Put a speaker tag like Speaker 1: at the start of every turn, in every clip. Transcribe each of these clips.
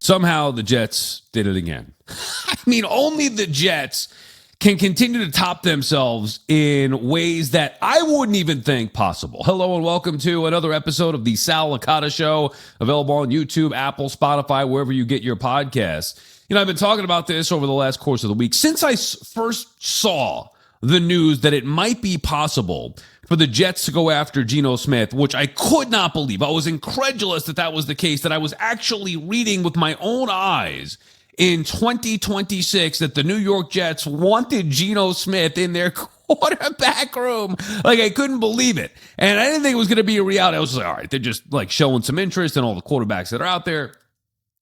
Speaker 1: Somehow the Jets did it again. I mean, only the Jets can continue to top themselves in ways that I wouldn't even think possible. Hello and welcome to another episode of the Sal Licata Show, available on YouTube, Apple, Spotify, wherever you get your podcasts. You know, I've been talking about this over the last course of the week. Since I first saw the news that it might be possible for the Jets to go after Geno Smith, which I could not believe. I was incredulous that that was the case, that I was actually reading with my own eyes in 2026 that the New York Jets wanted Geno Smith in their quarterback room. Like, I couldn't believe it. And I didn't think it was going to be a reality. I was like, all right, they're just like showing some interest in all the quarterbacks that are out there.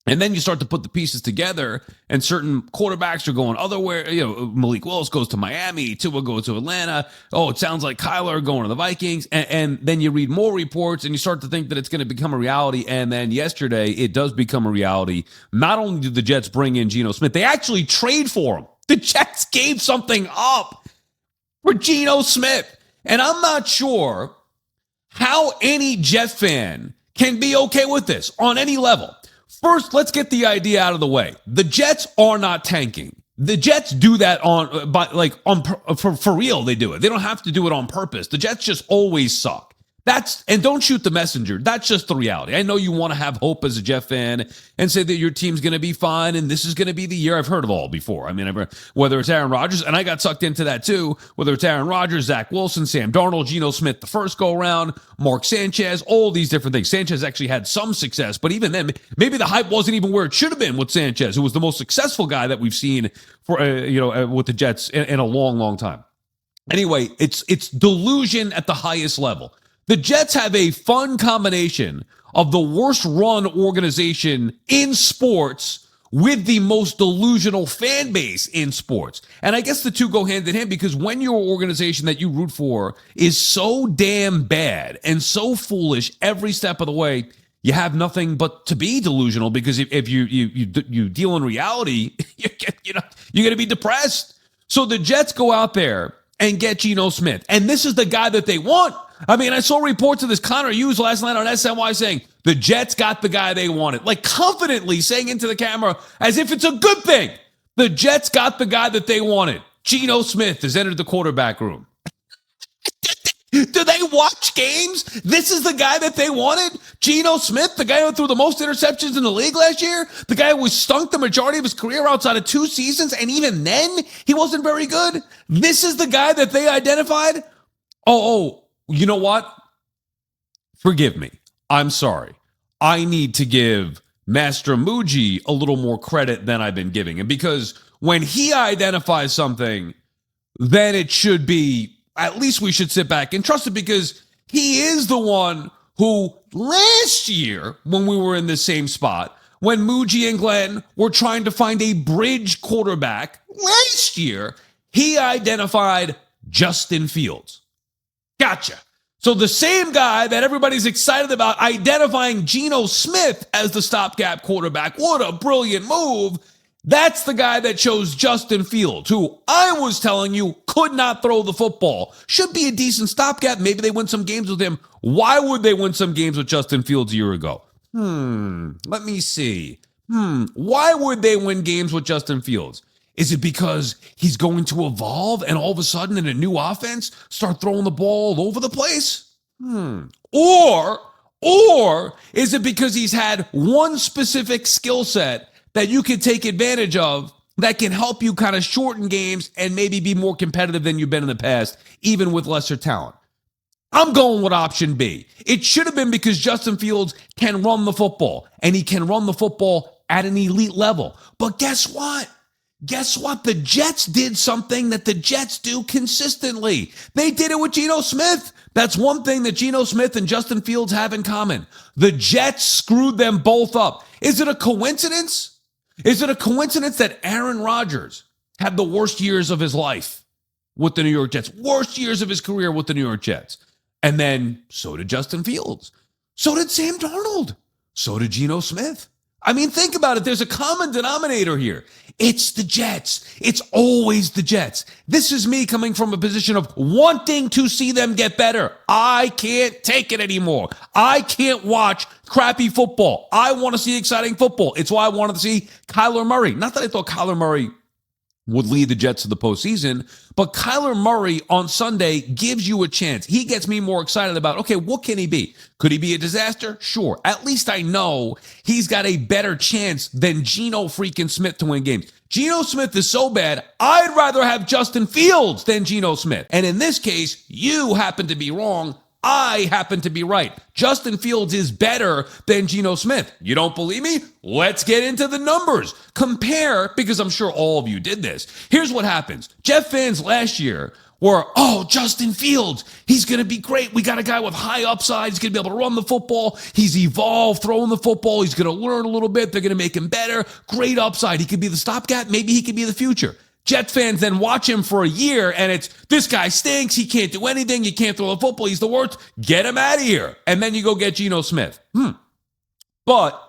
Speaker 1: And then you start to put the pieces together, and certain quarterbacks are going otherwhere. You know, Malik Willis goes to Miami, Tua goes to Atlanta. Oh, it sounds like Kyler going to the Vikings. And then you read more reports, and you start to think that it's going to become a reality. And then yesterday, it does become a reality. Not only did the Jets bring in Geno Smith, they actually trade for him. The Jets gave something up for Geno Smith. And I'm not sure how any Jet fan can be okay with this on any level. First, let's get the idea out of the way. The Jets are not tanking. The Jets do that for real. They do it. They don't have to do it on purpose. The Jets just always suck. And don't shoot the messenger. That's just the reality. I know you want to have hope as a Jet fan and say that your team's going to be fine and this is going to be the year. I've heard of all before. I mean, whether it's Aaron Rodgers, and I got sucked into that too, whether it's Aaron Rodgers, Zach Wilson, Sam Darnold, Geno Smith the first go around, Mark Sanchez, all these different things. Sanchez actually had some success, but even then, maybe the hype wasn't even where it should have been with Sanchez, who was the most successful guy that we've seen for with the Jets in a long, long time. Anyway, it's delusion at the highest level. The Jets have a fun combination of the worst run organization in sports with the most delusional fan base in sports. And I guess the two go hand in hand, because when your organization that you root for is so damn bad and so foolish every step of the way, you have nothing but to be delusional, because if you deal in reality, you're going to be depressed. So the Jets go out there and get Geno Smith. And this is the guy that they want. I mean, I saw reports of this Connor Hughes last night on SNY saying the Jets got the guy they wanted. Like, confidently saying into the camera as if it's a good thing. The Jets got the guy that they wanted. Geno Smith has entered the quarterback room. Do they watch games? This is the guy that they wanted? Geno Smith, the guy who threw the most interceptions in the league last year? The guy who was stunk the majority of his career outside of 2 seasons, and even then, he wasn't very good? This is the guy that they identified? Oh, you know what? Forgive me. I'm sorry. I need to give Master Muji a little more credit than I've been giving him, because when he identifies something, then it should be, at least we should sit back and trust it, because he is the one who last year, when we were in the same spot, when Muji and Glenn were trying to find a bridge quarterback last year, he identified Justin Fields. Gotcha. So the same guy that everybody's excited about identifying Geno Smith as the stopgap quarterback, what a brilliant move. That's the guy that chose Justin Fields, who I was telling you could not throw the football. Should be a decent stopgap. Maybe they win some games with him. Why would they win some games with Justin Fields a year ago? Let me see. Why would they win games with Justin Fields? Is it because he's going to evolve and all of a sudden in a new offense start throwing the ball all over the place? Or is it because he's had one specific skill set that you can take advantage of that can help you kind of shorten games and maybe be more competitive than you've been in the past, even with lesser talent? I'm going with option B. It should have been because Justin Fields can run the football, and he can run the football at an elite level. But guess what? The Jets did something that the Jets do consistently. They did it with Geno Smith. That's one thing that Geno Smith and Justin Fields have in common. The Jets screwed them both up. Is it a coincidence? Is it a coincidence that Aaron Rodgers had the worst years of his life with the New York Jets, worst years of his career with the New York Jets? And then so did Justin Fields. So did Sam Darnold. So did Geno Smith. I mean, think about it. There's a common denominator here. It's the Jets. It's always the Jets. This is me coming from a position of wanting to see them get better. I can't take it anymore. I can't watch crappy football. I want to see exciting football. It's why I wanted to see Kyler Murray. Not that I thought Kyler Murray would lead the Jets to the postseason, but Kyler Murray on Sunday gives you a chance. He gets me more excited about, okay, what can he be? Could he be a disaster? Sure. At least I know he's got a better chance than Geno freaking Smith to win games. Geno Smith is so bad, I'd rather have Justin Fields than Geno Smith. And in this case, you happen to be wrong. I happen to be right. Justin Fields is better than Geno Smith. You don't believe me? Let's get into the numbers. Compare, because I'm sure all of you did this. Here's what happens. Jet fans last year were, oh, Justin Fields, he's going to be great. We got a guy with high upside. He's going to be able to run the football. He's evolved throwing the football. He's going to learn a little bit. They're going to make him better. Great upside. He could be the stopgap. Maybe he could be the future. Jet fans then watch him for a year, and it's, this guy stinks. He can't do anything. He can't throw the football. He's the worst. Get him out of here. And then you go get Geno Smith. But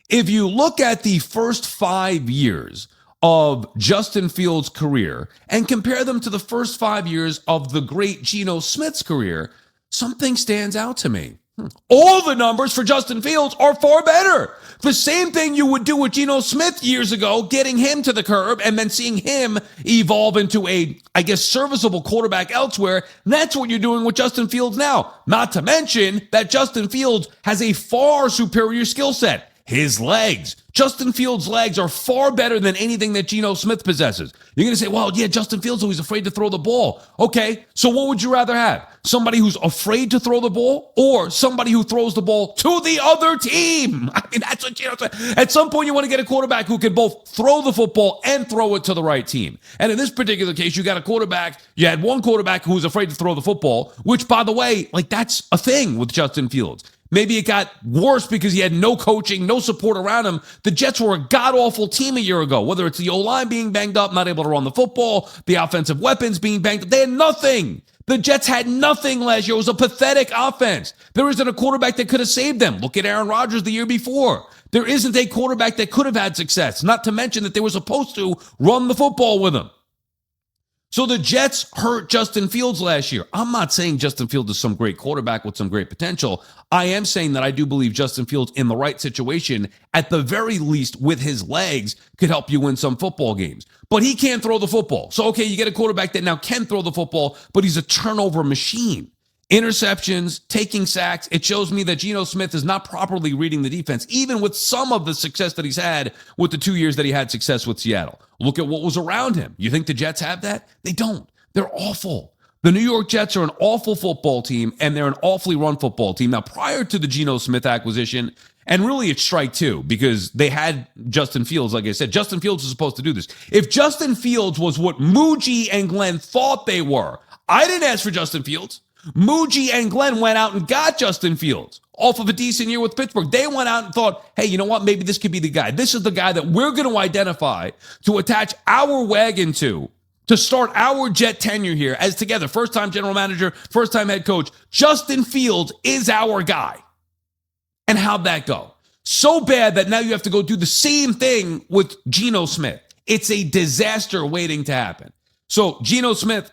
Speaker 1: if you look at the first 5 years of Justin Fields' career and compare them to the first 5 years of the great Geno Smith's career, something stands out to me. All the numbers for Justin Fields are far better. The same thing you would do with Geno Smith years ago, getting him to the curb and then seeing him evolve into a, I guess, serviceable quarterback elsewhere. That's what you're doing with Justin Fields now. Not to mention that Justin Fields has a far superior skill set. His legs. Justin Fields' legs are far better than anything that Geno Smith possesses. You're going to say, well, yeah, Justin Fields always afraid to throw the ball. Okay, so what would you rather have? Somebody who's afraid to throw the ball or somebody who throws the ball to the other team? I mean, that's what Geno said. At some point, you want to get a quarterback who can both throw the football and throw it to the right team. And in this particular case, you got a quarterback. You had one quarterback who was afraid to throw the football, which, by the way, like that's a thing with Justin Fields. Maybe it got worse because he had no coaching, no support around him. The Jets were a god-awful team a year ago, whether it's the O-line being banged up, not able to run the football, the offensive weapons being banged up. They had nothing. The Jets had nothing last year. It was a pathetic offense. There isn't a quarterback that could have saved them. Look at Aaron Rodgers the year before. There isn't a quarterback that could have had success, not to mention that they were supposed to run the football with him. So the Jets hurt Justin Fields last year. I'm not saying Justin Fields is some great quarterback with some great potential. I am saying that I do believe Justin Fields in the right situation, at the very least with his legs, could help you win some football games. But he can't throw the football. So, okay, you get a quarterback that now can throw the football, but he's a turnover machine. Interceptions, taking sacks. It shows me that Geno Smith is not properly reading the defense, even with some of the success that he's had with the 2 years that he had success with Seattle. Look at what was around him. You think the Jets have that? They don't. They're awful. The New York Jets are an awful football team, and they're an awfully run football team. Now, prior to the Geno Smith acquisition, and really it's strike two, because they had Justin Fields, like I said. Justin Fields was supposed to do this. If Justin Fields was what Muji and Glenn thought they were, I didn't ask for Justin Fields. Muji and Glenn went out and got Justin Fields off of a decent year with Pittsburgh. They went out and thought, hey, you know what? Maybe this could be the guy. This is the guy that we're going to identify to attach our wagon to start our Jet tenure here as together. First-time general manager, first-time head coach. Justin Fields is our guy. And how'd that go? So bad that now you have to go do the same thing with Geno Smith. It's a disaster waiting to happen. So Geno Smith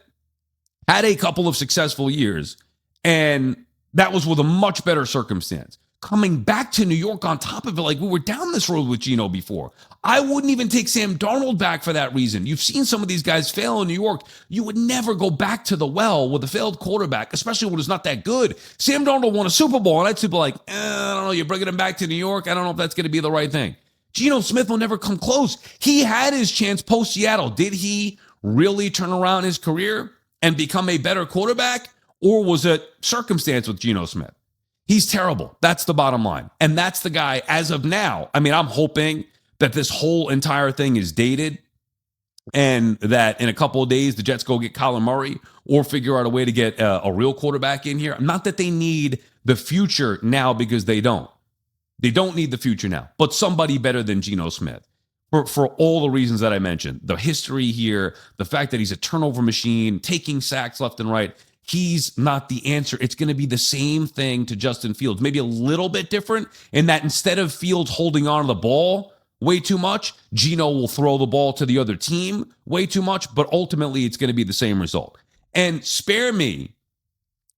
Speaker 1: had a couple of successful years, and that was with a much better circumstance. Coming back to New York on top of it, like we were down this road with Geno before. I wouldn't even take Sam Darnold back for that reason. You've seen some of these guys fail in New York. You would never go back to the well with a failed quarterback, especially when it's not that good. Sam Darnold won a Super Bowl, and I'd be like, I don't know, you're bringing him back to New York? I don't know if that's going to be the right thing. Geno Smith will never come close. He had his chance post-Seattle. Did he really turn around his career and become a better quarterback, or was it circumstance with Geno Smith? He's terrible. That's the bottom line. And that's the guy as of now. I mean, I'm hoping that this whole entire thing is dated and that in a couple of days, the Jets go get Kyler Murray or figure out a way to get a real quarterback in here. Not that they need the future now, because they don't. They don't need the future now, but somebody better than Geno Smith. For all the reasons that I mentioned, the history here, the fact that he's a turnover machine, taking sacks left and right. he's not the answer. It's going to be the same thing to Justin Fields, maybe a little bit different in that instead of Fields holding on to the ball way too much, Geno will throw the ball to the other team way too much, but ultimately it's going to be the same result. And spare me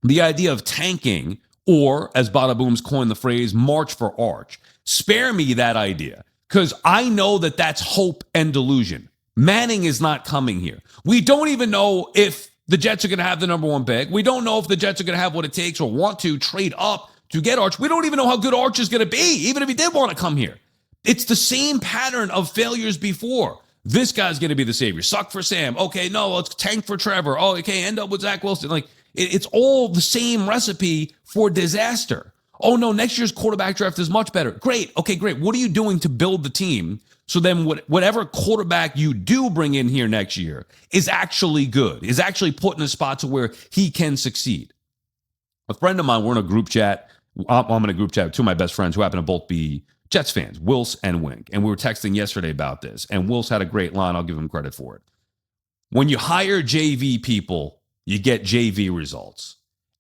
Speaker 1: the idea of tanking, or as Badabooms coined the phrase, march for arch. Spare me that idea, because I know that that's hope and delusion. Manning is not coming here. We don't even know if the Jets are going to have the number one pick. We don't know if the Jets are going to have what it takes or want to trade up to get Arch. We don't even know how good Arch is going to be, even if he did want to come here. It's the same pattern of failures before. This guy's going to be the savior. Suck for Sam. Okay, no, let's tank for Trevor. Oh, okay, end up with Zach Wilson. Like, it's all the same recipe for disaster. Oh, no, next year's quarterback draft is much better. Great. Okay, great. What are you doing to build the team so then whatever quarterback you do bring in here next year is actually good, is actually put in a spot to where he can succeed? A friend of mine, we're in a group chat. I'm in a group chat with two of my best friends who happen to both be Jets fans, Wills and Wink. And we were texting yesterday about this. And Wills had a great line. I'll give him credit for it. When you hire JV people, you get JV results.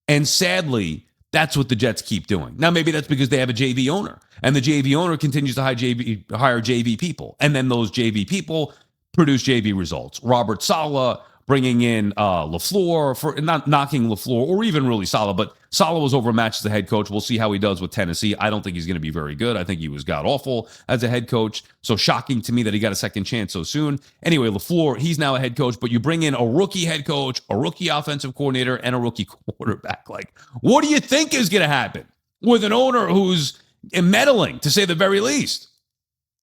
Speaker 1: And sadly, that's what the Jets keep doing. Now, maybe that's because they have a JV owner, and the JV owner continues to hire JV people. And then those JV people produce JV results. Robert Saleh bringing in LaFleur, for not knocking LaFleur or even really Saleh, but Saleh was overmatched as a head coach. We'll see how he does with Tennessee. I don't think he's going to be very good. I think he was god-awful as a head coach. So shocking to me that he got a second chance so soon. Anyway, LaFleur, he's now a head coach, but you bring in a rookie head coach, a rookie offensive coordinator, and a rookie quarterback. Like, what do you think is going to happen with an owner who's meddling, to say the very least?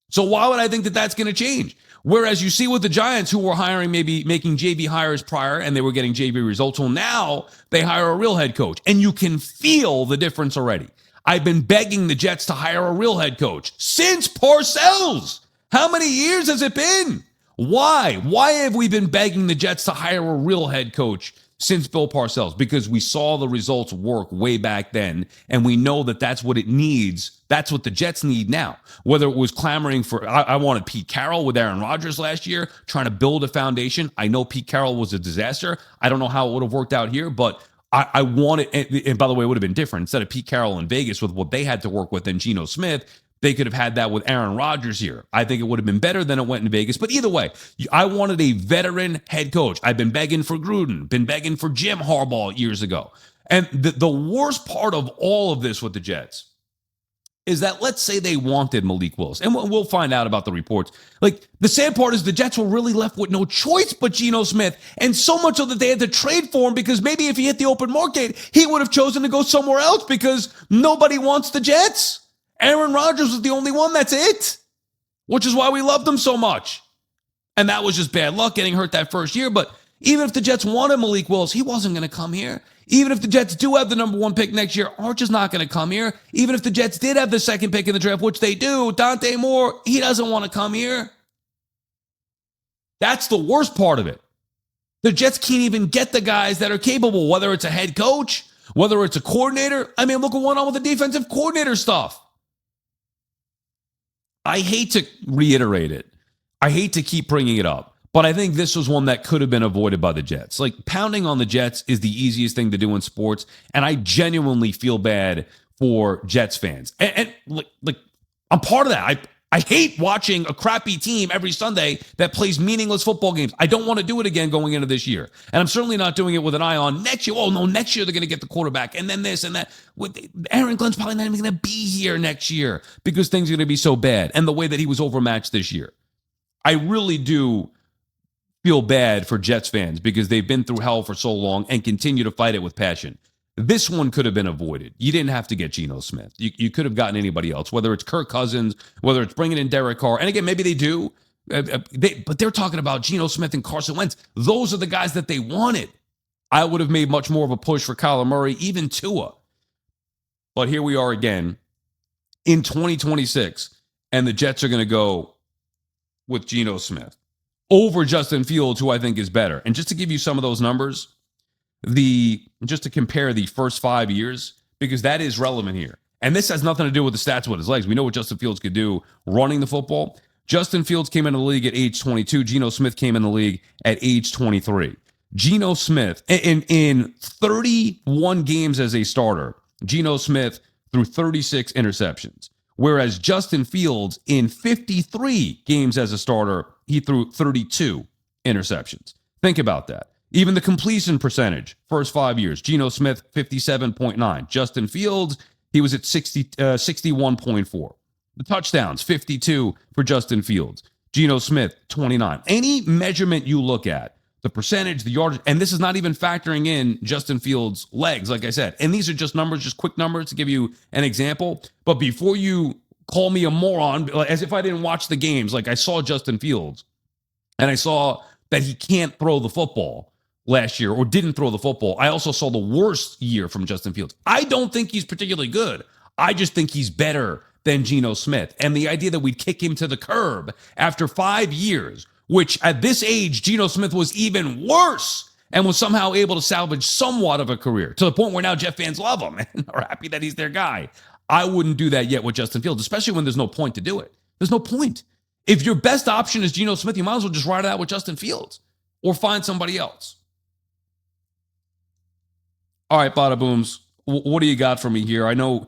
Speaker 1: So why would I think that that's going to change? Whereas you see with the Giants, who were hiring, maybe making JV hires prior, and they were getting JV results. Well, now they hire a real head coach, and you can feel the difference already. I've been begging the Jets to hire a real head coach since Parcells. How many years has it been? Why? Why have we been begging the Jets to hire a real head coach since Bill Parcells? Because we saw the results work way back then, and we know that that's what it needs. That's what the Jets need now. Whether it was clamoring for, I wanted Pete Carroll with Aaron Rodgers last year, trying to build a foundation. I know Pete Carroll was a disaster. I don't know how it would have worked out here, but I wanted, and by the way, it would have been different. Instead of Pete Carroll in Vegas with what they had to work with and Geno Smith, they could have had that with Aaron Rodgers here. I think it would have been better than it went in Vegas. But either way, I wanted a veteran head coach. I've been begging for Gruden, been begging for Jim Harbaugh years ago. And the worst part of all of this with the Jets is that, let's say they wanted Malik Willis, and we'll find out about the reports. Like, the sad part is the Jets were really left with no choice but Geno Smith, and so much so that they had to trade for him, because maybe if he hit the open market, he would have chosen to go somewhere else because nobody wants the Jets. Aaron Rodgers was the only one. That's it, which is why we loved him so much. And that was just bad luck getting hurt that first year. But even if the Jets wanted Malik Willis, he wasn't going to come here. Even if the Jets do have the number one pick next year, Arch is not going to come here. Even if the Jets did have the second pick in the draft, which they do, Dante Moore, he doesn't want to come here. That's the worst part of it. The Jets can't even get the guys that are capable, whether it's a head coach, whether it's a coordinator. I mean, look what went on with the defensive coordinator stuff. I hate to reiterate it. I hate to keep bringing it up, but I think this was one that could have been avoided by the Jets. Like, pounding on the Jets is the easiest thing to do in sports, and I genuinely feel bad for Jets fans. And like I'm part of that. I hate watching a crappy team every Sunday that plays meaningless football games. I don't want to do it again going into this year. And I'm certainly not doing it with an eye on next year. Oh, no, next year they're going to get the quarterback, and then this and that. Aaron Glenn's probably not even going to be here next year because things are going to be so bad, and the way that he was overmatched this year. I really do feel bad for Jets fans because they've been through hell for so long and continue to fight it with passion. This one could have been avoided. You didn't have to get Geno Smith. You could have gotten anybody else, whether it's Kirk Cousins, whether it's bringing in Derek Carr. And again, maybe they do, but they're talking about Geno Smith and Carson Wentz. Those are the guys that they wanted. I would have made much more of a push for Kyler Murray, even Tua. But here we are again in 2026, and the Jets are going to go with Geno Smith over Justin Fields, who I think is better. And just to give you some of those numbers, just to compare the first 5 years, because that is relevant here. And this has nothing to do with the stats with his legs. We know what Justin Fields could do running the football. Justin Fields came into the league at age 22. Geno Smith came in the league at age 23. Geno Smith, in 31 games as a starter, Geno Smith threw 36 interceptions. Whereas Justin Fields, in 53 games as a starter, he threw 32 interceptions. Think about that. Even the completion percentage, first 5 years, Geno Smith, 57.9. Justin Fields, he was at 61.4. The touchdowns, 52 for Justin Fields. Geno Smith, 29. Any measurement you look at, the percentage, the yardage, and this is not even factoring in Justin Fields' legs, like I said. And these are just numbers, just quick numbers to give you an example. But before you call me a moron, as if I didn't watch the games, like I saw Justin Fields, and I saw that he can't throw the football last year or didn't throw the football. I also saw the worst year from Justin Fields. I don't think he's particularly good. I just think he's better than Geno Smith. And the idea that we'd kick him to the curb after 5 years, which at this age, Geno Smith was even worse and was somehow able to salvage somewhat of a career to the point where now Jet fans love him and are happy that he's their guy. I wouldn't do that yet with Justin Fields, especially when there's no point to do it. There's no point. If your best option is Geno Smith, you might as well just ride it out with Justin Fields or find somebody else. All right, Badabooms, what do you got for me here? I know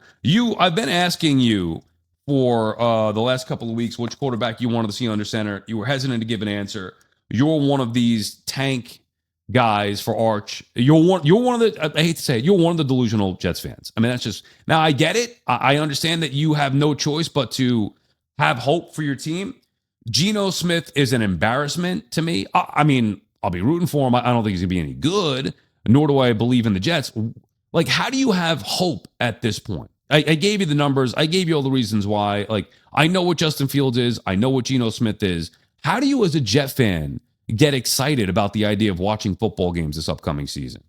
Speaker 1: I've been asking you for the last couple of weeks which quarterback you wanted to see under center. You were hesitant to give an answer. You're one of these tank guys for Arch. You're one of the, I hate to say it, you're one of the delusional Jets fans. I mean, that's just, now I get it. I understand that you have no choice but to have hope for your team. Geno Smith is an embarrassment to me. I mean, I'll be rooting for him. I don't think he's going to be any good, nor do I believe in the Jets. Like, how do you have hope at this point? I gave you the numbers. I gave you all the reasons why. Like, I know what Justin Fields is. I know what Geno Smith is. How do you, as a Jet fan, get excited about the idea of watching football games this upcoming season?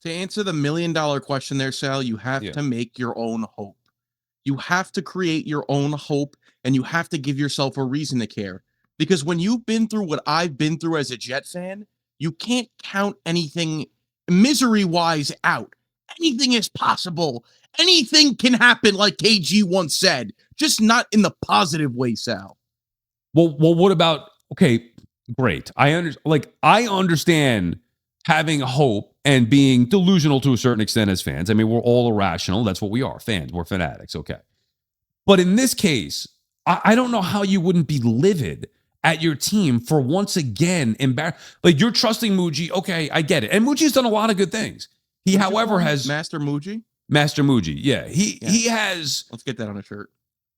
Speaker 2: To answer the $1 million question there, Sal, you have to make your own hope. You have to create your own hope, and you have to give yourself a reason to care. Because when you've been through what I've been through as a Jet fan, you can't count anything misery-wise out. Anything is possible. Anything can happen, like KG once said, just not in the positive way, Sal.
Speaker 1: Well, what about, okay, great. I understand having hope and being delusional to a certain extent as fans. I mean, we're all irrational. That's what we are, fans. We're fanatics, okay. But in this case, I don't know how you wouldn't be livid at your team for once again embarrassed. Like, you're trusting Muji. Okay, I get it. And Muji's done a lot of good things. He, however, has
Speaker 2: Master Muji.
Speaker 1: Yeah, he has.
Speaker 2: Let's get that on a shirt.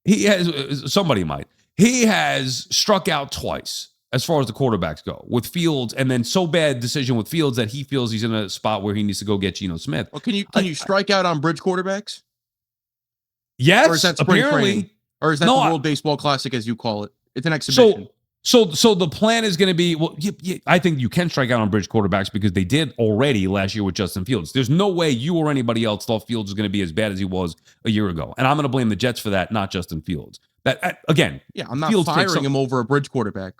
Speaker 1: He has. Somebody might. He has struck out twice as far as the quarterbacks go with Fields, and then so bad decision with Fields that he feels he's in a spot where he needs to go get Geno Smith.
Speaker 2: Well, can you strike out on bridge quarterbacks?
Speaker 1: Yes,
Speaker 2: or is that spring training? Or is that the World Baseball Classic, as you call it? It's an exhibition.
Speaker 1: So the plan is going to be, well, I think you can strike out on bridge quarterbacks because they did already last year with Justin Fields. There's no way you or anybody else thought Fields was going to be as bad as he was a year ago. And I'm going to blame the Jets for that, not Justin Fields. That, again,
Speaker 2: I'm not firing him over a bridge quarterback.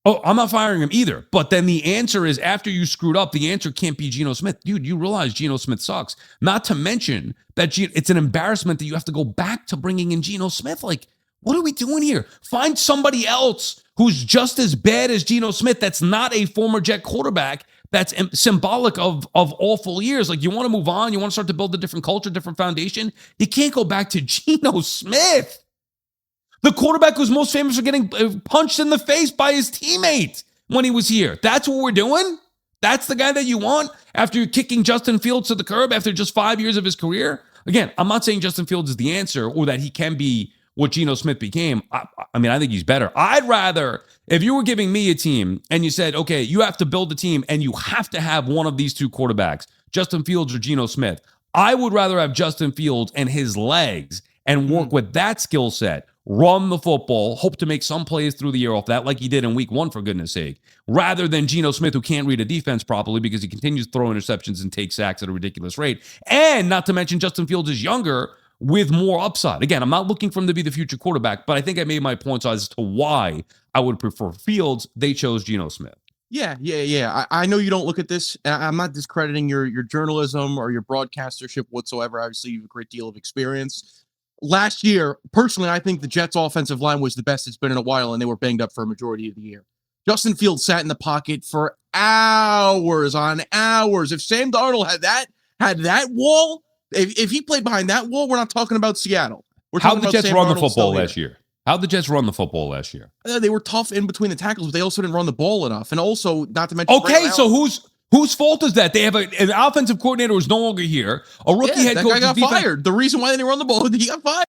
Speaker 1: Oh, I'm not firing him either. But then the answer is, after you screwed up, the answer can't be Geno Smith. Dude, you realize Geno Smith sucks. Not to mention that it's an embarrassment that you have to go back to bringing in Geno Smith. Like, what are we doing here? Find somebody else who's just as bad as Geno Smith that's not a former Jet quarterback, that's symbolic of awful years. Like, you want to move on? You want to start to build a different culture, different foundation? You can't go back to Geno Smith, the quarterback who's most famous for getting punched in the face by his teammate when he was here. That's what we're doing? That's the guy that you want after you're kicking Justin Fields to the curb after just 5 years of his career? Again, I'm not saying Justin Fields is the answer or that he can be what Geno Smith became. I mean, I think he's better. I'd rather, if you were giving me a team and you said, okay, you have to build a team and you have to have one of these two quarterbacks, Justin Fields or Geno Smith, I would rather have Justin Fields and his legs and work with that skill set, run the football, hope to make some plays through the air off that like he did in week 1, for goodness sake, rather than Geno Smith, who can't read a defense properly because he continues to throw interceptions and take sacks at a ridiculous rate. And not to mention Justin Fields is younger with more upside. Again, I'm not looking for him to be the future quarterback, but I think I made my points as to why I would prefer Fields. They chose Geno Smith.
Speaker 2: Yeah. I know you don't look at this. I'm not discrediting your journalism or your broadcastership whatsoever. Obviously, you have a great deal of experience. Last year, personally, I think the Jets' offensive line was the best it's been in a while, and they were banged up for a majority of the year. Justin Fields sat in the pocket for hours on hours. If Sam Darnold had that wall, if he played behind that wall, we're not talking about Seattle. We're
Speaker 1: How
Speaker 2: talking
Speaker 1: did the
Speaker 2: about
Speaker 1: Jets
Speaker 2: Sam
Speaker 1: run the
Speaker 2: Darnold
Speaker 1: football
Speaker 2: still here.
Speaker 1: last year? How did the Jets run the football last year?
Speaker 2: They were tough in between the tackles, but they also didn't run the ball enough. And also, not to mention,
Speaker 1: Okay, so whose fault is that? They have an offensive coordinator who's no longer here. A rookie head
Speaker 2: that
Speaker 1: coach
Speaker 2: guy got fired. The reason why they didn't run the ball, he got fired.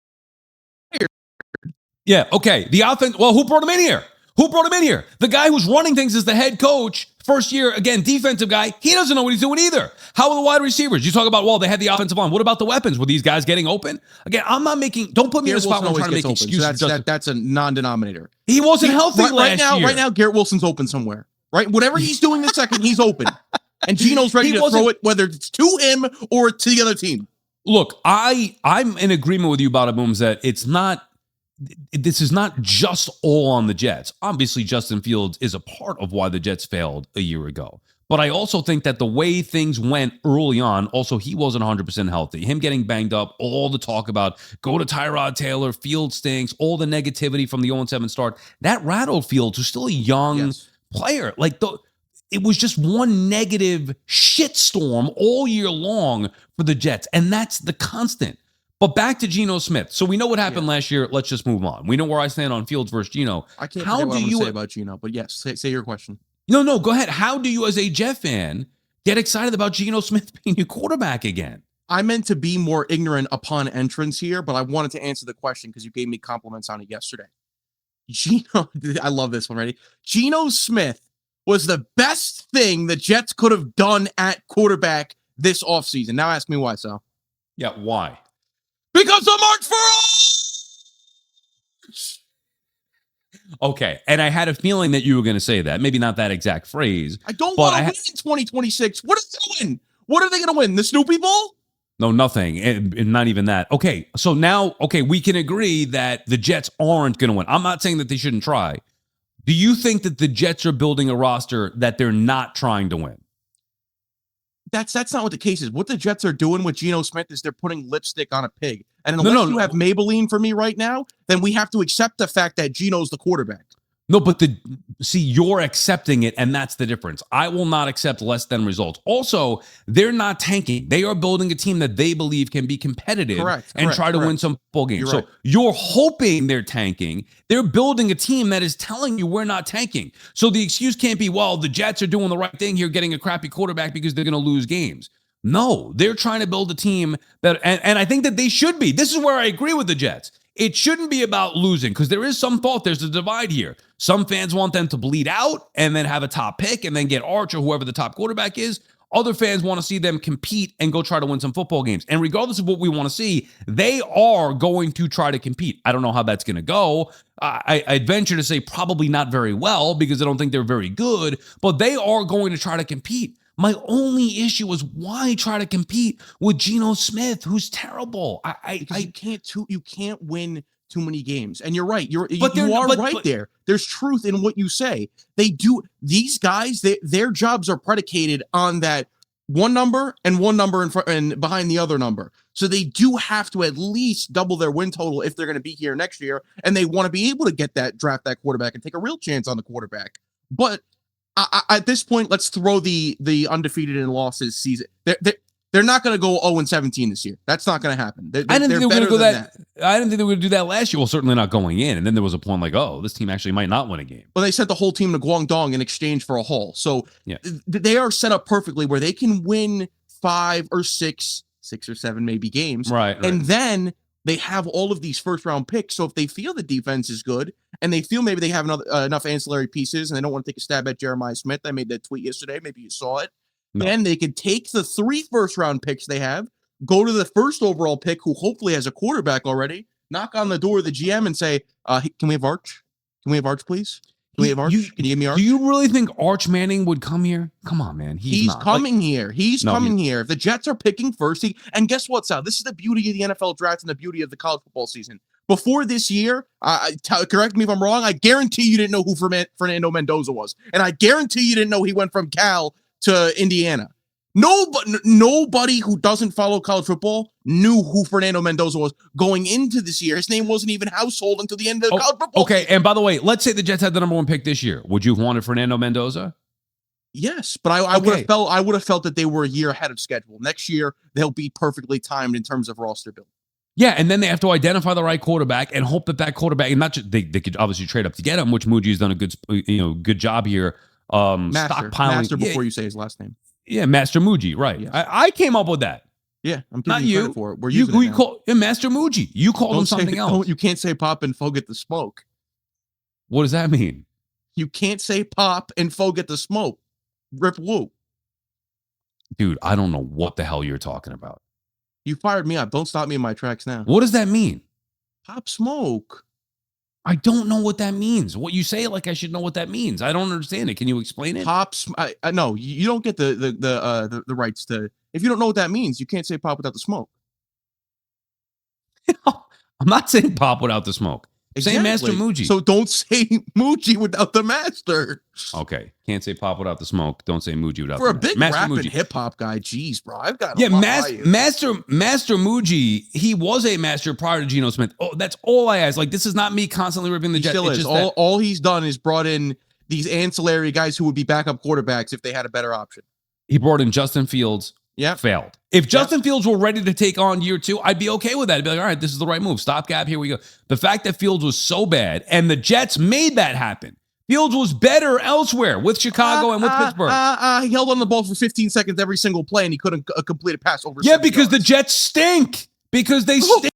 Speaker 1: Yeah, okay. The offense, well, who brought him in here? Who brought him in here? The guy who's running things is the head coach. First year, again, defensive guy. He doesn't know what he's doing either. How are the wide receivers? You talk about, well, they had the offensive line. What about the weapons? Were these guys getting open? Again, I'm not making, don't put me in a spot where I'm trying to make excuses.
Speaker 2: So that's a non-denominator.
Speaker 1: He wasn't healthy last year.
Speaker 2: Right now, Garrett Wilson's open somewhere. Right? Whatever he's doing this second, he's open. And Geno's ready to throw it, whether it's to him or to the other team.
Speaker 1: Look, I'm in agreement with you, Badabooms, that this is not just all on the Jets. Obviously, Justin Fields is a part of why the Jets failed a year ago. But I also think that the way things went early on, also, he wasn't 100% healthy. Him getting banged up, all the talk about go to Tyrod Taylor, Field stinks, all the negativity from the 0-7 start, that rattled Fields, who's still a young player. It was just one negative shitstorm all year long for the Jets. And that's the constant. But back to Geno Smith. So we know what happened last year. Let's just move on. We know where I stand on Fields versus Geno.
Speaker 2: I can't forget what I'm going to say about Geno, but yes, say your question.
Speaker 1: No, go ahead. How do you, as a Jet fan, get excited about Geno Smith being your quarterback again?
Speaker 2: I meant to be more ignorant upon entrance here, but I wanted to answer the question because you gave me compliments on it yesterday. Geno, I love this one, ready? Geno Smith was the best thing the Jets could have done at quarterback this offseason. Now ask me why, Sal.
Speaker 1: Yeah, why?
Speaker 2: Because of Mark Furrow!
Speaker 1: Okay, and I had a feeling that you were going to say that. Maybe not that exact phrase.
Speaker 2: I don't want to win in 2026. What are they going to win? What are they going to win? The Snoopy Bowl?
Speaker 1: No, nothing. And not even that. Okay, so now, we can agree that the Jets aren't going to win. I'm not saying that they shouldn't try. Do you think that the Jets are building a roster that they're not trying to win?
Speaker 2: That's not what the case is. What the Jets are doing with Geno Smith is they're putting lipstick on a pig. And unless you have Maybelline for me right now, then we have to accept the fact that Geno's the quarterback.
Speaker 1: No, but you're accepting it, and that's the difference. I will not accept less than results. Also, they're not tanking. They are building a team that they believe can be competitive and try to win some football games. So you're hoping they're tanking. They're building a team that is telling you we're not tanking. So the excuse can't be, well, the Jets are doing the right thing here, getting a crappy quarterback because they're going to lose games. No, they're trying to build a team that, and I think that they should be. This is where I agree with the Jets. It shouldn't be about losing because there is some thought. There's a divide here. Some fans want them to bleed out and then have a top pick and then get Arch or whoever the top quarterback is. Other fans want to see them compete and go try to win some football games. And regardless of what we want to see, they are going to try to compete. I don't know how that's going to go. I'd venture to say probably not very well because I don't think they're very good, but they are going to try to compete. My only issue is why try to compete with Geno Smith, who's terrible.
Speaker 2: You can't win too many games. And you're right. You are right there. There's truth in what you say. They do. These guys, their jobs are predicated on that one number and one number in front and behind the other number. So they do have to at least double their win total if they're going to be here next year. And they want to be able to draft that quarterback and take a real chance on the quarterback. But at this point, let's throw the undefeated and losses season. They're not going to go 0-17 this year. That's not going to happen.
Speaker 1: I didn't think they were going to go that. I didn't think they were going to do that last year. Well, certainly not going in. And then there was a point like, this team actually might not win a game.
Speaker 2: Well, they sent the whole team to Guangdong in exchange for a haul. So they are set up perfectly where they can win 5 or 6 or 7 maybe games.
Speaker 1: Right.
Speaker 2: And then they have all of these first round picks. So if they feel the defense is good and they feel maybe they have enough ancillary pieces and they don't want to take a stab at Jeremiah Smith, I made that tweet yesterday. Maybe you saw it. No. Then they could take the 3 first round picks they have, go to the first overall pick, who hopefully has a quarterback already, knock on the door of the GM and say, can we have Arch? Can we have Arch, please? Can we have Arch? Can you give me Arch?
Speaker 1: Do you really think Arch Manning would come here? Come on, man. He's
Speaker 2: coming here. He's coming here. If the Jets are picking first, and guess what, Sal? This is the beauty of the NFL draft and the beauty of the college football season. Before this year, correct me if I'm wrong, I guarantee you didn't know who Fernando Mendoza was. And I guarantee you didn't know he went from Cal to Indiana. Nobody who doesn't follow college football knew who Fernando Mendoza was going into this year. His name wasn't even household until the end of the college football
Speaker 1: Okay,
Speaker 2: season.
Speaker 1: and by the way, let's say the Jets had the number 1 pick this year. Would you have wanted Fernando Mendoza?
Speaker 2: Yes, but I would have felt that they were a year ahead of schedule. Next year, they'll be perfectly timed in terms of roster build.
Speaker 1: Yeah, and then they have to identify the right quarterback and hope that quarterback, and not just they could obviously trade up to get him, which Muji's done a good job here.
Speaker 2: Master before you say his last name.
Speaker 1: Yeah, Master Muji, right?
Speaker 2: Yes.
Speaker 1: I came up with that.
Speaker 2: Yeah, I'm giving
Speaker 1: not
Speaker 2: you
Speaker 1: you
Speaker 2: credit for it. We're using it now.
Speaker 1: call Master Muji. You called him something else.
Speaker 2: You can't say pop and forget the smoke.
Speaker 1: What does that mean?
Speaker 2: You can't say pop and forget the smoke. Rip woo.
Speaker 1: Dude, I don't know what the hell you're talking about.
Speaker 2: You fired me up. Don't stop me in my tracks now.
Speaker 1: What does that mean?
Speaker 2: Pop smoke.
Speaker 1: I don't know what that means. What you say, like I should know what that means. I don't understand it. Can you explain it?
Speaker 2: No, you don't get the rights to. If you don't know what that means, you can't say pop without the smoke.
Speaker 1: I'm not saying pop without the smoke.
Speaker 2: Exactly.
Speaker 1: Say Master Muji.
Speaker 2: So don't say Muji without the master.
Speaker 1: Okay. Can't say pop without the smoke. Don't say Muji without
Speaker 2: For
Speaker 1: the
Speaker 2: a big
Speaker 1: Master
Speaker 2: rap
Speaker 1: Muji.
Speaker 2: and hip hop guy, geez, bro, I've got
Speaker 1: Master Muji. He was a master prior to Geno Smith. Oh, that's all I ask. Like, this is not me constantly ripping the Jets.
Speaker 2: Still is. All he's done is brought in these ancillary guys who would be backup quarterbacks if they had a better option.
Speaker 1: He brought in Justin Fields.
Speaker 2: Yeah,
Speaker 1: failed. If Justin Fields were ready to take on year 2, I'd be okay with that. I'd be like, all right, this is the right move. Stopgap, here we go. The fact that Fields was so bad, and the Jets made that happen. Fields was better elsewhere with Chicago and with Pittsburgh.
Speaker 2: He held on the ball for 15 seconds every single play, and he couldn't complete a pass over.
Speaker 1: Yeah, because the Jets stink. Because they stink.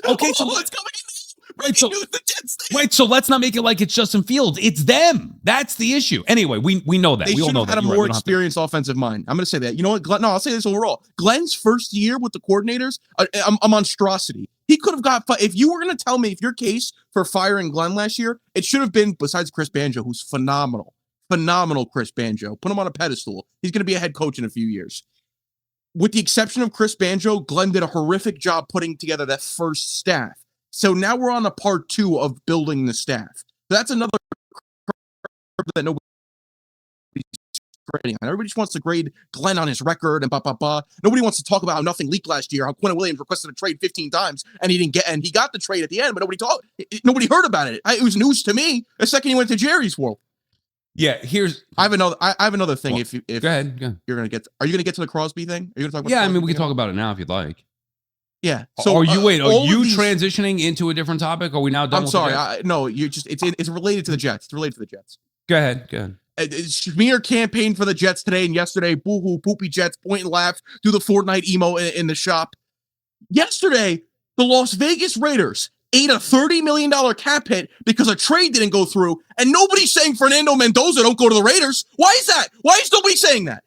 Speaker 1: Okay, so what's coming in? Right, so let's not make it like it's Justin Fields. It's them. That's the issue. Anyway, we know that.
Speaker 2: They
Speaker 1: we all
Speaker 2: should
Speaker 1: know
Speaker 2: have had
Speaker 1: that.
Speaker 2: a more experienced offensive mind. I'm going to say that. You know what, Glenn? No, I'll say this overall. Glenn's first year with the coordinators, a monstrosity. He could have got. If you were going to tell me if your case for firing Glenn last year, it should have been besides Chris Banjo, who's phenomenal, Chris Banjo. Put him on a pedestal. He's going to be a head coach in a few years. With the exception of Chris Banjo, Glenn did a horrific job putting together that first staff. So now we're on a part 2 of building the staff. That's another that nobody's grading on. Everybody just wants to grade Glenn on his record and Nobody wants to talk about how nothing leaked last year, how Quinn Williams requested a trade 15 times and he got the trade at the end, but nobody heard about it. It was news to me the second he went to Jerry's world.
Speaker 1: Yeah,
Speaker 2: I have another thing.
Speaker 1: Well,
Speaker 2: if
Speaker 1: go ahead.
Speaker 2: You're gonna get, are you gonna get to the Crosby thing? Are you gonna talk about?
Speaker 1: Yeah, I mean, we can talk about it now if you'd like.
Speaker 2: Yeah.
Speaker 1: So are you transitioning into a different topic? Are we now done?
Speaker 2: I'm sorry. No, you're just. It's related to the Jets. It's related to the Jets.
Speaker 1: Go ahead.
Speaker 2: Smear campaign for the Jets today and yesterday. Boo hoo, poopy Jets. Point and laugh. Do the Fortnite emo in the shop. Yesterday, the Las Vegas Raiders ate a $30 million cap hit because a trade didn't go through, and nobody's saying Fernando Mendoza don't go to the Raiders. Why is that? Why is nobody saying that?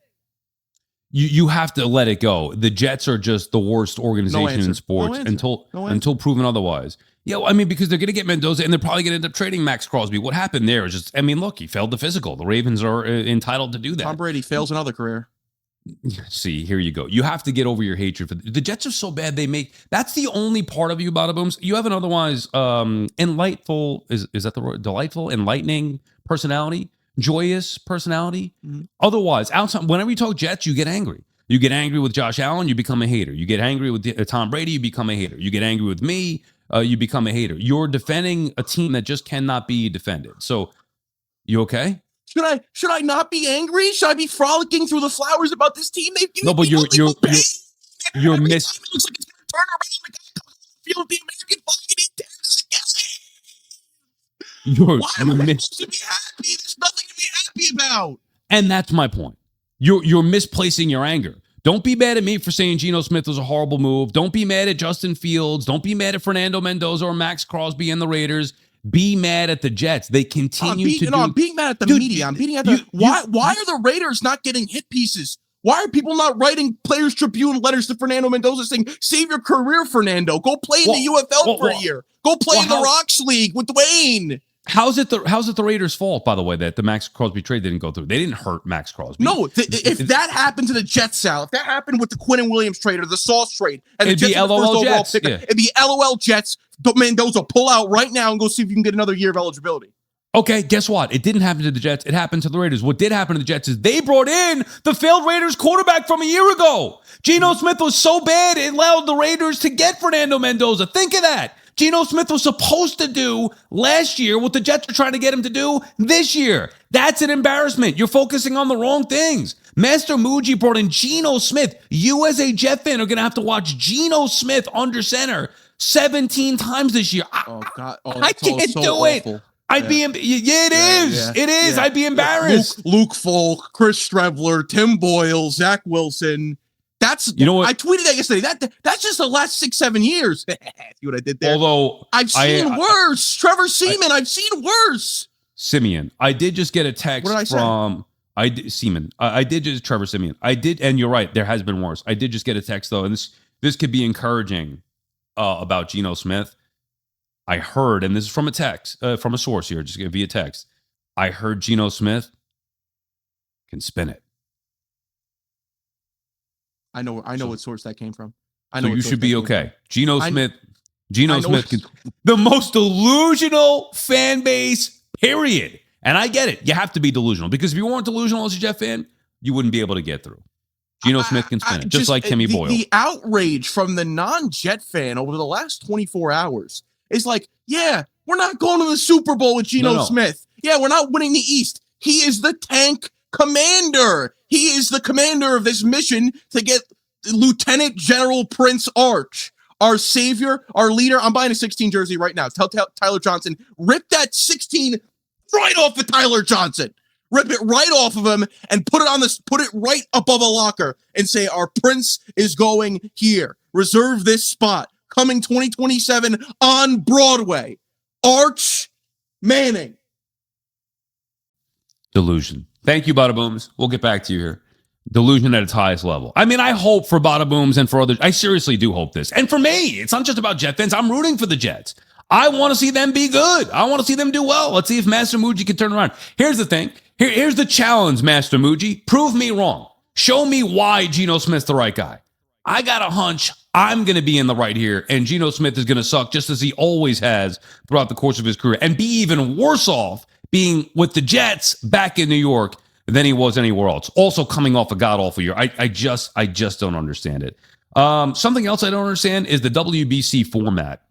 Speaker 1: You have to let it go. The Jets are just the worst organization in sports until proven otherwise. Yeah, well, I mean, because they're going to get Mendoza and they're probably going to end up trading Max Crosby. What happened there is just, I mean, look, he failed the physical. The Ravens are entitled to do that.
Speaker 2: Tom Brady fails another career.
Speaker 1: See, here you go. You have to get over your hatred for the Jets are so bad. That's the only part of you, Badabooms. You have an otherwise enlightful, is that the word? Delightful, enlightening personality. Joyous personality. Mm-hmm. Otherwise, outside, whenever you talk Jets, you get angry. You get angry with Josh Allen, you become a hater. You get angry with Tom Brady, you become a hater. You get angry with me, you become a hater. You're defending a team that just cannot be defended. So, you okay?
Speaker 2: Should I not be angry? Should I be frolicking through the flowers about this team? They've given
Speaker 1: but you're
Speaker 2: looks like it's going to
Speaker 1: turn
Speaker 2: around. Feel the American fucking
Speaker 1: You're
Speaker 2: supposed to be happy? There's nothing to be happy about.
Speaker 1: And that's my point. You're misplacing your anger. Don't be mad at me for saying Geno Smith was a horrible move. Don't be mad at Justin Fields. Don't be mad at Fernando Mendoza or Max Crosby and the Raiders. Be mad at the Jets. They continue to do.
Speaker 2: I'm being mad at the media. I'm being at the. Why are the Raiders not getting hit pieces? Why are people not writing Players Tribune letters to Fernando Mendoza saying, "Save your career, Fernando. Go play in the UFL for a year. Go play in the Rocks League with Dwayne."
Speaker 1: How's it the Raiders' fault, by the way, that the Max Crosby trade didn't go through? They didn't hurt Max Crosby.
Speaker 2: No, if that happened to the Jets, Sal, if that happened with the Quinn Williams trade or the Sauce trade, and
Speaker 1: it'd be LOL Jets.
Speaker 2: It'd be LOL Jets. Mendoza, pull out right now and go see if you can get another year of eligibility.
Speaker 1: Okay, guess what? It didn't happen to the Jets. It happened to the Raiders. What did happen to the Jets is they brought in the failed Raiders quarterback from a year ago. Geno Smith was so bad, it allowed the Raiders to get Fernando Mendoza. Think of that. Geno Smith was supposed to do last year what the Jets are trying to get him to do this year. That's an embarrassment. You're focusing on the wrong things. Master Muji brought in Geno Smith. You as a Jet fan are going to have to watch Geno Smith under center 17 times this year.
Speaker 2: God.
Speaker 1: I can't
Speaker 2: so
Speaker 1: do
Speaker 2: awful.
Speaker 1: it. I'd be, it is. It is. I'd be embarrassed.
Speaker 2: Luke Falk, Chris Strevler, Tim Boyle, Zach Wilson. That's,
Speaker 1: you know what?
Speaker 2: I tweeted that yesterday. That's just the last 6-7 years. See what I did there?
Speaker 1: Although
Speaker 2: I've seen worse. Trevor Seaman, I've seen worse.
Speaker 1: Simeon. I did just get a text
Speaker 2: what did I
Speaker 1: from Seaman. I did just Trevor Simeon. I did, and you're right. There has been worse. I did just get a text though, and this could be encouraging about Geno Smith. I heard, and this is from a text, from a source here, just via text. I heard Geno Smith can spin it.
Speaker 2: I know what source that came from. I
Speaker 1: know. So you should be okay. Geno Smith can, the most delusional fan base, period. And I get it. You have to be delusional because if you weren't delusional as a Jet fan, you wouldn't be able to get through. Geno Smith can spin it, just like Timmy Boyle.
Speaker 2: The outrage from the non-Jet fan over the last 24 hours is like, yeah, we're not going to the Super Bowl with Geno Smith. Yeah, we're not winning the East. He is the tank commander. He is the commander of this mission to get Lieutenant General Prince Arch, our savior, our leader. I'm buying a 16 jersey right now. Tell Tyler Johnson, rip that 16 right off of Tyler Johnson. Rip it right off of him and put it right above a locker and say, our prince is going here. Reserve this spot. Coming 2027 on Broadway. Arch Manning.
Speaker 1: Delusion. Thank you, Badabooms. We'll get back to you here. Delusion at its highest level. I mean, I hope for Badabooms and for others. I seriously do hope this. And for me, it's not just about Jet fans. I'm rooting for the Jets. I want to see them be good. I want to see them do well. Let's see if Master Muji can turn around. Here's the thing. Here's the challenge, Master Muji. Prove me wrong. Show me why Geno Smith's the right guy. I got a hunch I'm going to be in the right here, and Geno Smith is going to suck just as he always has throughout the course of his career and be even worse off being with the Jets back in New York than he was anywhere else. Also coming off a god-awful year. I just don't understand it. Something else I don't understand is the WBC format.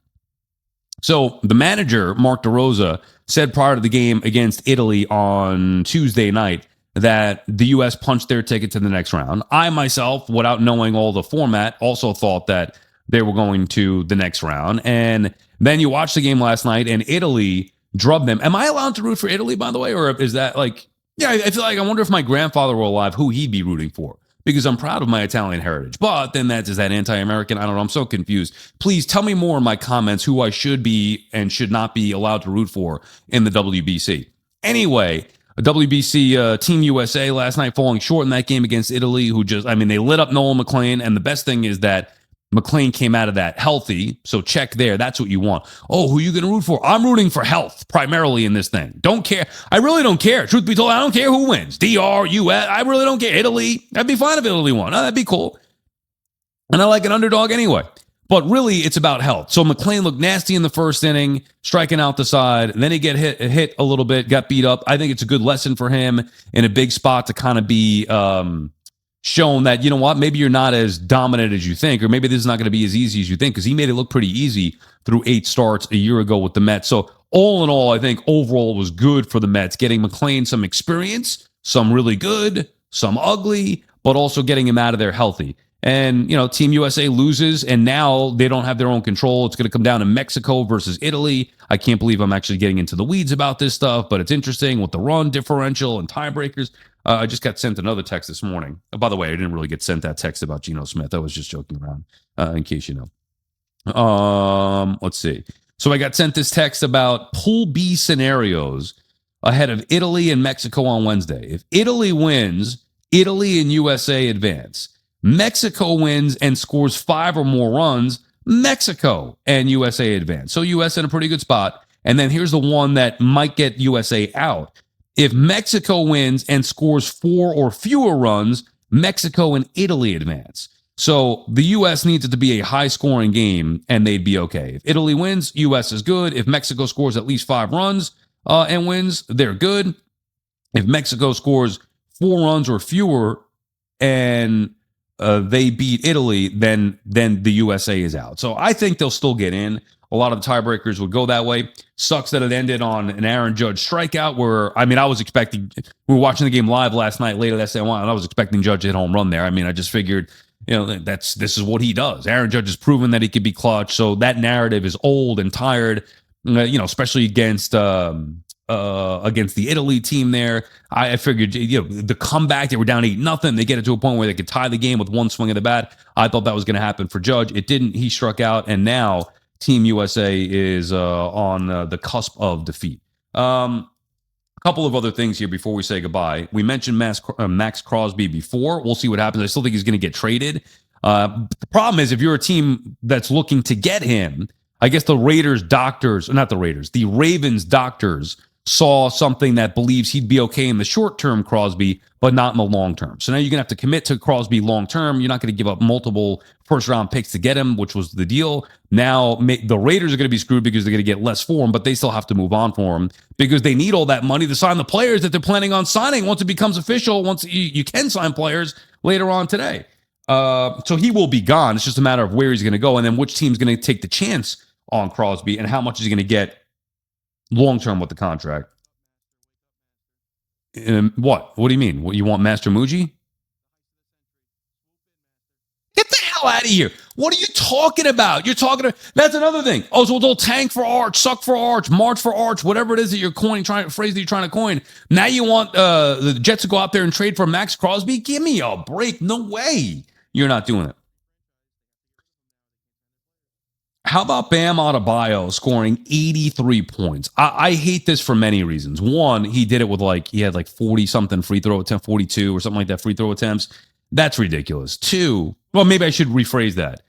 Speaker 1: So the manager, Mark DeRosa, said prior to the game against Italy on Tuesday night that the U.S. punched their ticket to the next round. I myself, without knowing all the format, also thought that they were going to the next round. And then you watched the game last night and Italy drubbed them. Am I allowed to root for Italy, by the way? Or is that like, yeah, I feel like I wonder if my grandfather were alive, who he'd be rooting for. Because I'm proud of my Italian heritage. But then is that anti-American? I don't know. I'm so confused. Please tell me more in my comments who I should be and should not be allowed to root for in the WBC. Anyway, WBC Team USA last night falling short in that game against Italy, they lit up Nolan McLean. And the best thing is that McLean came out of that healthy. So check there. That's what you want. Oh, who are you going to root for? I'm rooting for health primarily in this thing. Don't care. I really don't care. Truth be told, I don't care who wins. DR, US. I really don't care. Italy. I'd be fine if Italy won. That'd be cool. And I like an underdog anyway. But really, it's about health. So McLean looked nasty in the first inning, striking out the side. And then he get hit a little bit, got beat up. I think it's a good lesson for him in a big spot to kind of be shown that, you know what, maybe you're not as dominant as you think, or maybe this is not going to be as easy as you think, because he made it look pretty easy through 8 starts a year ago with the Mets. So all in all, I think overall it was good for the Mets, getting McLean some experience, some really good, some ugly, but also getting him out of there healthy. And, Team USA loses, and now they don't have their own control. It's going to come down to Mexico versus Italy. I can't believe I'm actually getting into the weeds about this stuff, but it's interesting with the run differential and tiebreakers. I just got sent another text this morning. By the way, I didn't really get sent that text about Geno Smith. I was just joking around, in case you know. Let's see. So I got sent this text about Pool B scenarios ahead of Italy and Mexico on Wednesday. If Italy wins, Italy and USA advance. Mexico wins and scores 5 or more runs, Mexico and USA advance. So US in a pretty good spot. And then here's the one that might get USA out. If Mexico wins and scores 4 or fewer runs, Mexico and Italy advance. So the U.S. needs it to be a high-scoring game, and they'd be okay. If Italy wins, U.S. is good. If Mexico scores at least 5 runs, and wins, they're good. If Mexico scores 4 runs or fewer and they beat Italy, then the USA is out. So I think they'll still get in. A lot of the tiebreakers would go that way. Sucks that it ended on an Aaron Judge strikeout where, I mean, I was expecting, we were watching the game live last night, late at SN1, and I was expecting Judge to hit home run there. I mean, I just figured, this is what he does. Aaron Judge has proven that he could be clutch. So that narrative is old and tired, especially against the Italy team there. I figured, the comeback, they were down 8-0. They get it to a point where they could tie the game with one swing of the bat. I thought that was going to happen for Judge. It didn't. He struck out, and now Team USA is on the cusp of defeat. A couple of other things here before we say goodbye. We mentioned Max Crosby before. We'll see what happens. I still think he's going to get traded. The problem is if you're a team that's looking to get him, I guess the Ravens doctors saw something that believes he'd be okay in the short term, Crosby, but not in the long term. So now you're going to have to commit to Crosby long term. You're not going to give up multiple first round picks to get him, which was the deal. Now the Raiders are going to be screwed because they're going to get less for him, but they still have to move on for him because they need all that money to sign the players that they're planning on signing once it becomes official, once you can sign players later on today. So he will be gone. It's just a matter of where he's going to go and then which team's going to take the chance on Crosby and how much is he going to get long-term with the contract. What? What do you mean? What, you want Master Muji? Get the hell out of here. What are you talking about? That's another thing. Oh, so they'll tank for Arch, suck for Arch, march for Arch, whatever it is that you're phrase that you're trying to coin. Now you want the Jets to go out there and trade for Max Crosby? Give me a break. No way. You're not doing it. How about Bam Adebayo scoring 83 points? I hate this for many reasons. One, he did it with he had 40-something free throw attempt, 42 or something like that free throw attempts. That's ridiculous. Two, well, maybe I should rephrase that.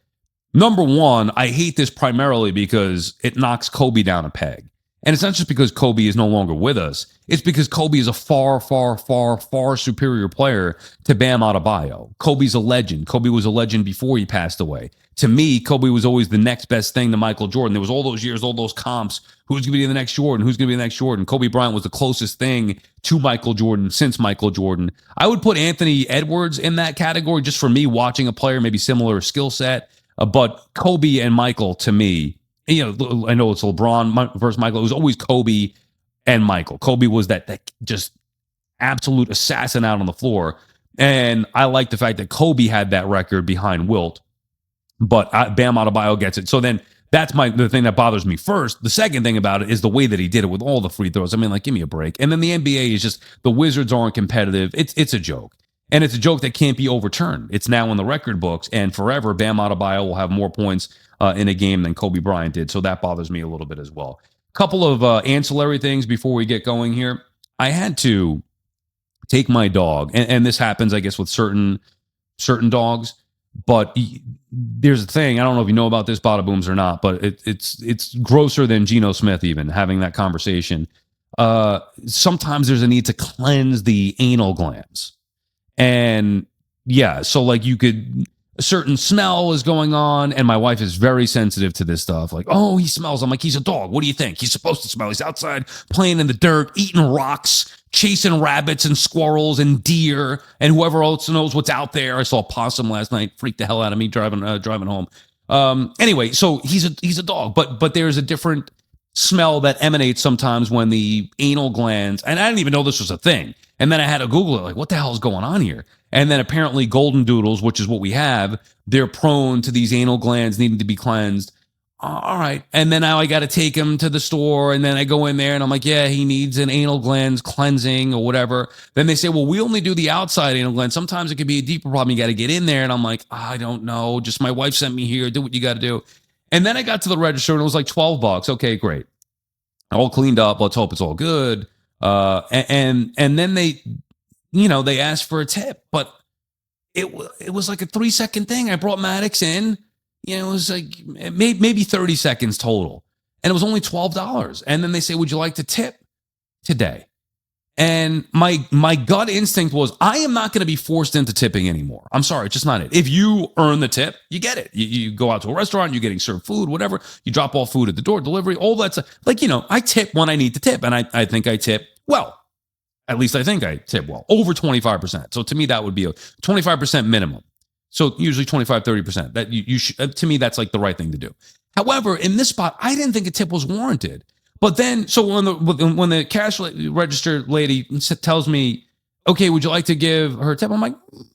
Speaker 1: Number one, I hate this primarily because it knocks Kobe down a peg. And it's not just because Kobe is no longer with us. It's because Kobe is a far, far, far, far superior player to Bam Adebayo. Kobe's a legend. Kobe was a legend before he passed away. To me, Kobe was always the next best thing to Michael Jordan. There was all those years, all those comps. Who's going to be the next Jordan? Who's going to be the next Jordan? Kobe Bryant was the closest thing to Michael Jordan since Michael Jordan. I would put Anthony Edwards in that category just for me watching a player, maybe similar skill set. But Kobe and Michael, to me, I know it's LeBron versus Michael. It was always Kobe and Michael. Kobe was that just absolute assassin out on the floor. And I like the fact that Kobe had that record behind Wilt. But Bam Adebayo gets it. So then that's the thing that bothers me first. The second thing about it is the way that he did it with all the free throws. I mean, give me a break. And then the NBA is just, the Wizards aren't competitive. It's a joke. And it's a joke that can't be overturned. It's now in the record books. And forever, Bam Adebayo will have more points in a game than Kobe Bryant did. So that bothers me a little bit as well. Couple of ancillary things before we get going here. I had to take my dog. And this happens, I guess, with certain dogs. But there's a thing, I don't know if you know about this, Badabooms, or not, but it's grosser than Geno Smith even, having that conversation. Sometimes there's a need to cleanse the anal glands. And yeah, so you could, a certain smell is going on, and my wife is very sensitive to this stuff. Oh, he smells. I'm like, he's a dog. What do you think? He's supposed to smell. He's outside playing in the dirt, eating rocks, chasing rabbits and squirrels and deer and whoever else knows what's out there. I saw a possum last night. Freaked the hell out of me driving home. Anyway, so he's a dog, but there's a different smell that emanates sometimes when the anal glands, and I didn't even know this was a thing. And then I had to Google it, what the hell is going on here? And then apparently golden doodles, which is what we have, they're prone to these anal glands needing to be cleansed. All right. And then now I got to take him to the store, and then I go in there and I'm like, yeah, he needs an anal glands cleansing or whatever. Then they say, well, we only do the outside anal glands. Sometimes it could be a deeper problem. You got to get in there. And I'm like, I don't know. Just my wife sent me here. Do what you got to do. And then I got to the register and it was $12. Okay, great. All cleaned up. Let's hope it's all good. And then they asked for a tip, but it was a 3-second thing. I brought Maddox in. It was maybe 30 seconds total. And it was only $12. And then they say, would you like to tip today? And my gut instinct was, I am not going to be forced into tipping anymore. I'm sorry, it's just not it. If you earn the tip, you get it. You go out to a restaurant, you're getting served food, whatever. You drop off food at the door, delivery, all that stuff. Like, I tip when I need to tip. And I think I tip well. At least I think I tip well. Over 25%. So to me, that would be a 25% minimum. So usually 25, 30%. That you should, to me, that's like the right thing to do. However, in this spot, I didn't think a tip was warranted. But then, so when the cash register lady tells me, okay, would you like to give her a tip? I'm like,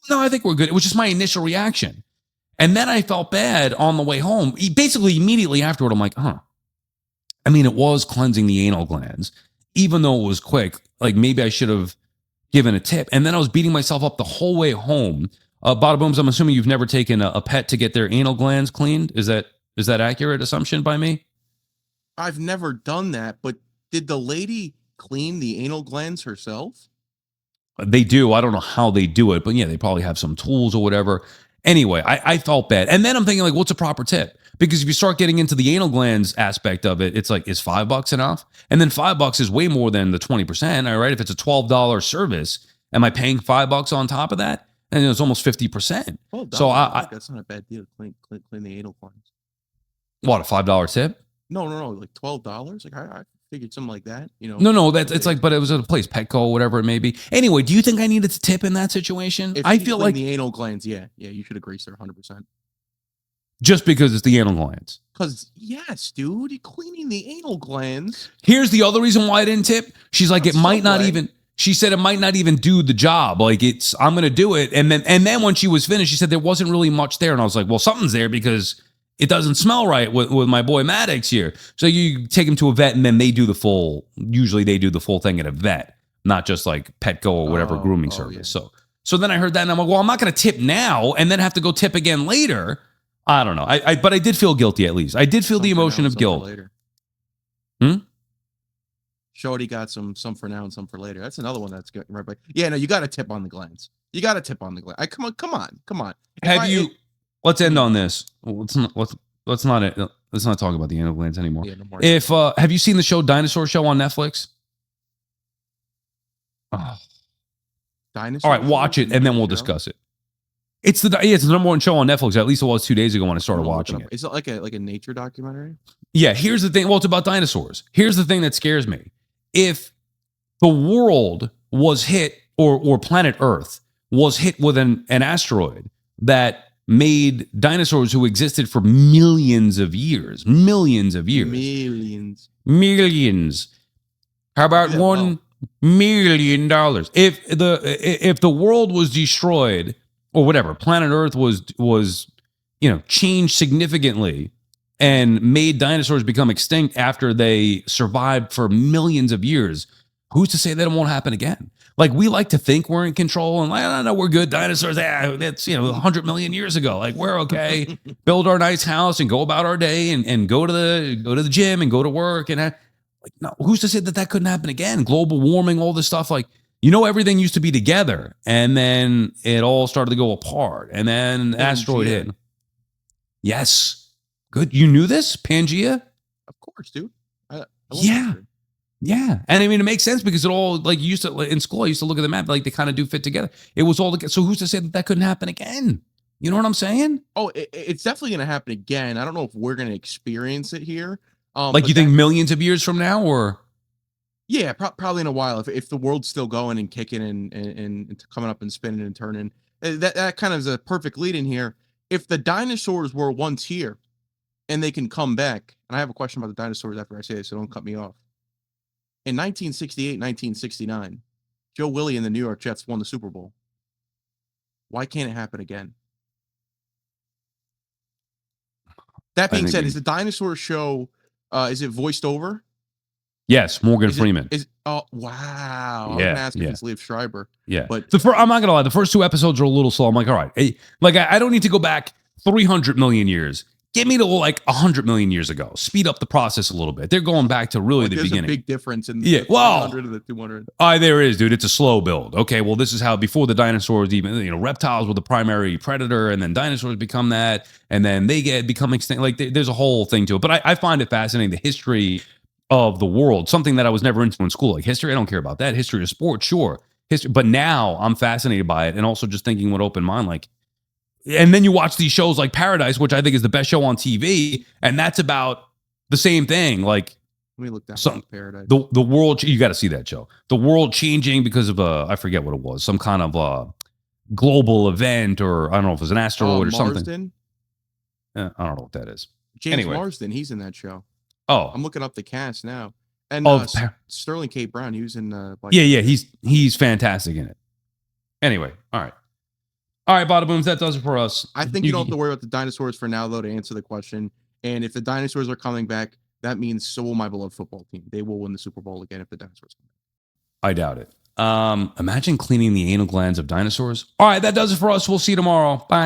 Speaker 1: no, I think we're good. It was just my initial reaction. And then I felt bad on the way home. Basically, immediately afterward, I'm like, I mean, it was cleansing the anal glands, even though it was quick. Like, maybe I should have given a tip. And then I was beating myself up the whole way home. Badabooms, I'm assuming you've never taken a pet to get their anal glands cleaned. Is that accurate assumption by me?
Speaker 2: I've never done that, but did the lady clean the anal glands herself?
Speaker 1: They do. I don't know how they do it, but yeah, they probably have some tools or whatever. Anyway, I felt bad. And then I'm thinking, like, what's a proper tip? Because if you start getting into the anal glands aspect of it, it's like, is $5 enough? And then $5 is way more than the 20%. All right. If it's a $12 service, am I paying $5 on top of that? And it's almost 50%. So
Speaker 2: that's not a bad deal. Clean the anal glands.
Speaker 1: What, a $5 tip?
Speaker 2: No, like $12. Like I figured something like that.
Speaker 1: No, it's like, but it was at a place, Petco, whatever it may be. Anyway, do you think I needed to tip in that situation? I feel like
Speaker 2: the anal glands, yeah, you should agree, sir, 100%.
Speaker 1: Just because it's the anal glands.
Speaker 2: Because yes, dude, you're cleaning the anal glands.
Speaker 1: Here's the other reason why I didn't tip. She's like, she said it might not even do the job. Like, I'm gonna do it. And then when she was finished, she said there wasn't really much there. And I was like, well, something's there because it doesn't smell right with my boy Maddox here. So you take him to a vet and then usually they do the full thing at a vet, not just like Petco or whatever grooming service. Yeah. So then I heard that and I'm like, well, I'm not going to tip now and then have to go tip again later. I don't know. But I did feel guilty at least. I did feel the emotion of guilt.
Speaker 2: Later. Shorty got some for now and some for later. That's another one that's good. Right, but yeah, no, you got to tip on the glands. Come on.
Speaker 1: Let's end on this. Let's not talk about the anal glands anymore. Yeah, no more. Have you seen the show Dinosaur Show on Netflix? Oh.
Speaker 2: Dinosaur.
Speaker 1: All right, watch it and then we'll discuss it. It's the number one show on Netflix. At least it was 2 days ago when I started watching it.
Speaker 2: Is it like a nature documentary?
Speaker 1: Yeah. Here's the thing. Well, it's about dinosaurs. Here's the thing that scares me. If the world was hit or planet Earth was hit with an asteroid that made dinosaurs who existed for millions of years. Millions. How about $1 million? If the world was destroyed or whatever, planet Earth was changed significantly and made dinosaurs become extinct after they survived for millions of years, who's to say that it won't happen again? Like, we like to think we're in control and like, I don't know, we're good. Dinosaurs, that's 100 million years ago. Like, we're okay. Build our nice house and go about our day and go to the gym and go to work. And no, who's to say that couldn't happen again? Global warming, all this stuff. Like, everything used to be together and then it all started to go apart. And then asteroid hit. Yes. Good. You knew this? Pangea?
Speaker 2: Of course, dude.
Speaker 1: Yeah. Yeah. And I mean, it makes sense because it all, like, you used to, in school, I used to look at the map, like, they kind of do fit together. It was all together. So who's to say that couldn't happen again? You know what I'm saying?
Speaker 2: Oh, it's definitely going to happen again. I don't know if we're going to experience it here.
Speaker 1: Like, you think millions of years from now, or?
Speaker 2: Yeah, probably in a while. If the world's still going and kicking and coming up and spinning and turning, that kind of is a perfect lead in here. If the dinosaurs were once here and they can come back, and I have a question about the dinosaurs after I say this, so don't cut me off. In 1968, 1969, Joe Willie and the New York Jets won the Super Bowl. Why can't it happen again? That being said, is the dinosaur show, is it voiced over?
Speaker 1: Yes, Morgan Freeman.
Speaker 2: Oh, wow. I was going to ask if it's Liev Schreiber.
Speaker 1: Yeah.
Speaker 2: But
Speaker 1: I'm not going to lie. The first 2 episodes are a little slow. I'm like, all right. Hey, like, I don't need to go back 300 million years. Get me to like 100 million years ago. Speed up the process a little bit. They're going back to really the beginning.
Speaker 2: There's a big difference in the 100 and the 200.
Speaker 1: There is, dude. It's a slow build. Okay, well, this is how before the dinosaurs even, reptiles were the primary predator, and then dinosaurs become that, and then they become extinct. Like, there's a whole thing to it. But I find it fascinating, the history of the world, something that I was never into in school, like history. I don't care about that. History of sport, sure. History, but now I'm fascinated by it, and also just thinking with open mind, like. And then you watch these shows like Paradise, which I think is the best show on TV, and that's about the same thing. Like,
Speaker 2: let me look down Paradise.
Speaker 1: The world, you got to see that show. The world changing because of I forget what it was, some kind of global event, or I don't know if it was an asteroid or something. I don't know what that is.
Speaker 2: James Marsden, he's in that show.
Speaker 1: Oh,
Speaker 2: I'm looking up the cast now. And Sterling K. Brown, he was in.
Speaker 1: Yeah, he's fantastic in it. Anyway, all right, Badabooms, that does it for us.
Speaker 2: I think you don't have to worry about the dinosaurs for now, though, to answer the question. And if the dinosaurs are coming back, that means so will my beloved football team. They will win the Super Bowl again if the dinosaurs come back.
Speaker 1: I doubt it. Imagine cleaning the anal glands of dinosaurs. All right, that does it for us. We'll see you tomorrow. Bye.